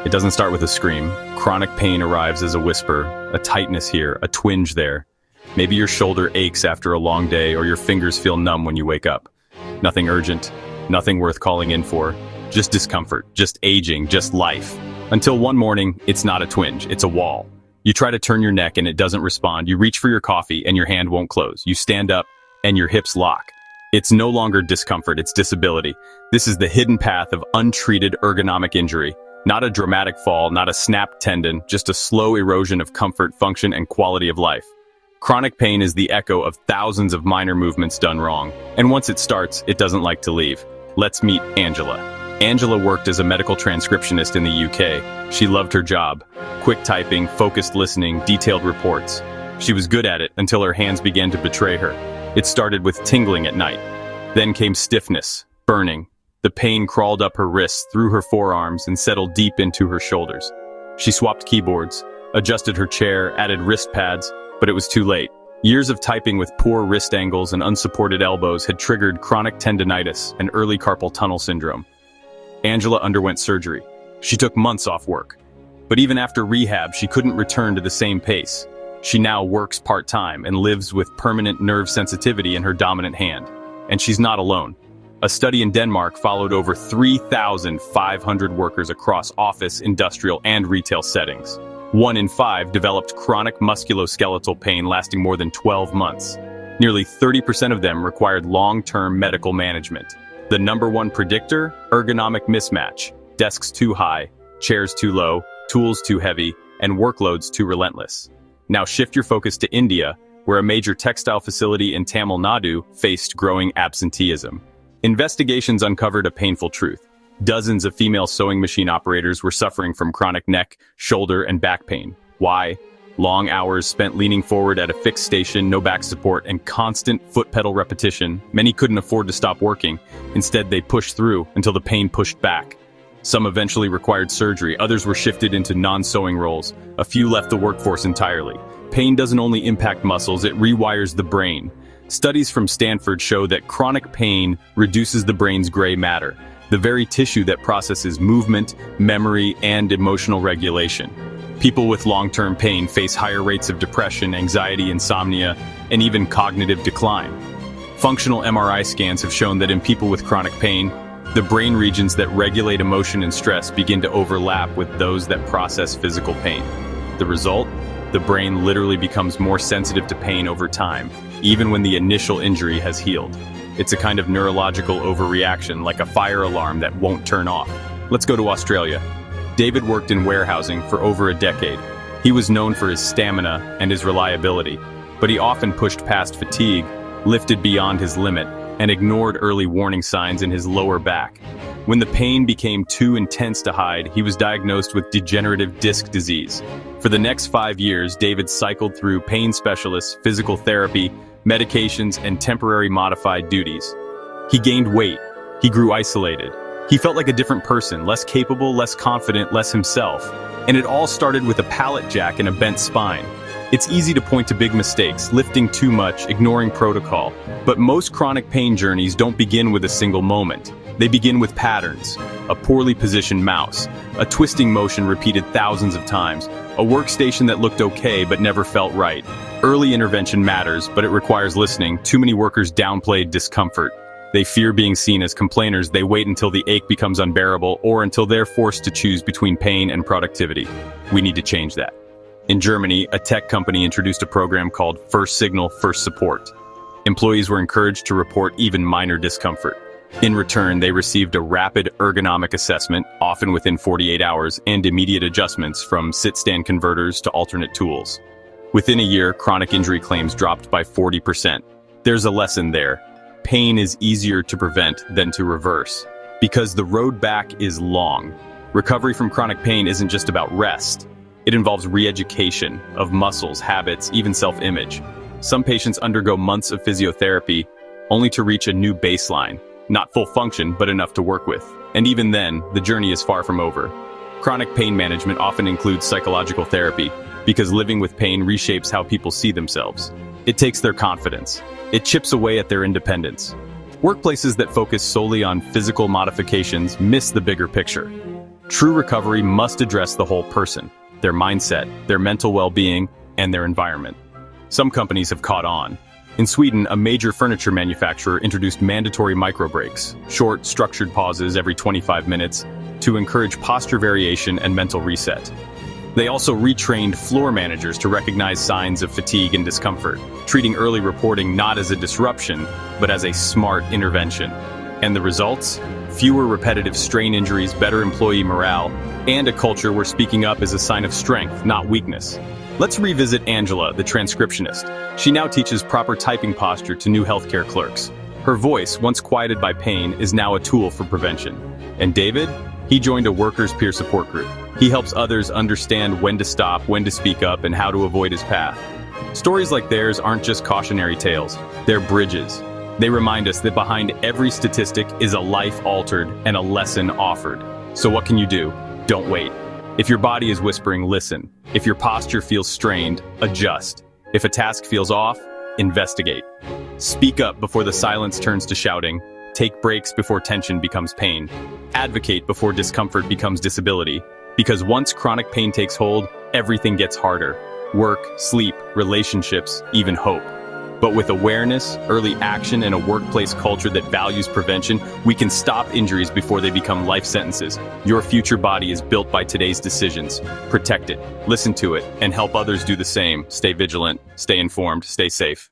It doesn't start with a scream. Chronic pain arrives as a whisper, a tightness here, a twinge there. Maybe your shoulder aches after a long day, or your fingers feel numb when you wake up. Nothing urgent, nothing worth calling in for. Just discomfort, just aging, just life. Until one morning, it's not a twinge, it's a wall. You try to turn your neck and it doesn't respond. You reach for your coffee and your hand won't close. You stand up and your hips lock. It's no longer discomfort, it's disability. This is the hidden path of untreated ergonomic injury. Not a dramatic fall, not a snapped tendon, just a slow erosion of comfort, function, and quality of life. Chronic pain is the echo of thousands of minor movements done wrong. And once it starts, it doesn't like to leave. Let's meet Angela. Angela worked as a medical transcriptionist in the UK. She loved her job. Quick typing, focused listening, detailed reports. She was good at it until her hands began to betray her. It started with tingling at night. Then came stiffness, burning. The pain crawled up her wrists, through her forearms, and settled deep into her shoulders. She swapped keyboards, adjusted her chair, added wrist pads, but it was too late. Years of typing with poor wrist angles and unsupported elbows had triggered chronic tendinitis and early carpal tunnel syndrome. Angela underwent surgery. She took months off work. But even after rehab, she couldn't return to the same pace. She now works part-time and lives with permanent nerve sensitivity in her dominant hand. And she's not alone. A study in Denmark followed over 3,500 workers across office, industrial, and retail settings. 1 in 5 developed chronic musculoskeletal pain lasting more than 12 months. Nearly 30% of them required long-term medical management. The number one predictor? Ergonomic mismatch. Desks too high, chairs too low, tools too heavy, and workloads too relentless. Now shift your focus to India, where a major textile facility in Tamil Nadu faced growing absenteeism. Investigations uncovered a painful truth. Dozens of female sewing machine operators were suffering from chronic neck, shoulder, and back pain. Why? Long hours spent leaning forward at a fixed station, no back support, and constant foot pedal repetition. Many couldn't afford to stop working. Instead, they pushed through until the pain pushed back. Some eventually required surgery, others were shifted into non-sewing roles. A few left the workforce entirely. Pain doesn't only impact muscles, it rewires the brain. Studies from Stanford show that chronic pain reduces the brain's gray matter, the very tissue that processes movement, memory, and emotional regulation. People with long-term pain face higher rates of depression, anxiety, insomnia, and even cognitive decline. Functional MRI scans have shown that in people with chronic pain, the brain regions that regulate emotion and stress begin to overlap with those that process physical pain. The result? The brain literally becomes more sensitive to pain over time, even when the initial injury has healed. It's a kind of neurological overreaction, like a fire alarm that won't turn off. Let's go to Australia. David worked in warehousing for over a decade. He was known for his stamina and his reliability, but he often pushed past fatigue, lifted beyond his limit, and ignored early warning signs in his lower back. When the pain became too intense to hide, he was diagnosed with degenerative disc disease. For the next 5 years, David cycled through pain specialists, physical therapy, medications, and temporary modified duties. He gained weight. He grew isolated. He felt like a different person, less capable, less confident, less himself. And it all started with a pallet jack and a bent spine. It's easy to point to big mistakes, lifting too much, ignoring protocol. But most chronic pain journeys don't begin with a single moment. They begin with patterns. A poorly positioned mouse, a twisting motion repeated thousands of times, a workstation that looked okay but never felt right. Early intervention matters, but it requires listening. Too many workers downplay discomfort. They fear being seen as complainers. They wait until the ache becomes unbearable or until they're forced to choose between pain and productivity. We need to change that. In Germany, a tech company introduced a program called First Signal, First Support. Employees were encouraged to report even minor discomfort. In return, they received a rapid ergonomic assessment, often within 48 hours, and immediate adjustments from sit-stand converters to alternate tools. Within a year, chronic injury claims dropped by 40%. There's a lesson there. Pain is easier to prevent than to reverse, because the road back is long. Recovery from chronic pain isn't just about rest. It involves re-education of muscles, habits, even self-image. Some patients undergo months of physiotherapy only to reach a new baseline, not full function, but enough to work with. And even then, the journey is far from over. Chronic pain management often includes psychological therapy, because living with pain reshapes how people see themselves. It takes their confidence. It chips away at their independence. Workplaces that focus solely on physical modifications miss the bigger picture. True recovery must address the whole person, their mindset, their mental well-being, and their environment. Some companies have caught on. In Sweden, a major furniture manufacturer introduced mandatory micro-breaks, short, structured pauses every 25 minutes, to encourage posture variation and mental reset. They also retrained floor managers to recognize signs of fatigue and discomfort, treating early reporting not as a disruption, but as a smart intervention. And the results? Fewer repetitive strain injuries, better employee morale, and a culture where speaking up is a sign of strength, not weakness. Let's revisit Angela, the transcriptionist. She now teaches proper typing posture to new healthcare clerks. Her voice, once quieted by pain, is now a tool for prevention. And David? He joined a workers' peer support group. He helps others understand when to stop, when to speak up, and how to avoid his path. Stories like theirs aren't just cautionary tales, they're bridges. They remind us that behind every statistic is a life altered and a lesson offered. So what can you do? Don't wait. If your body is whispering, listen. If your posture feels strained, adjust. If a task feels off, investigate. Speak up before the silence turns to shouting. Take breaks before tension becomes pain. Advocate before discomfort becomes disability. Because once chronic pain takes hold, everything gets harder. Work, sleep, relationships, even hope. But with awareness, early action, and a workplace culture that values prevention, we can stop injuries before they become life sentences. Your future body is built by today's decisions. Protect it, listen to it, and help others do the same. Stay vigilant, stay informed, stay safe.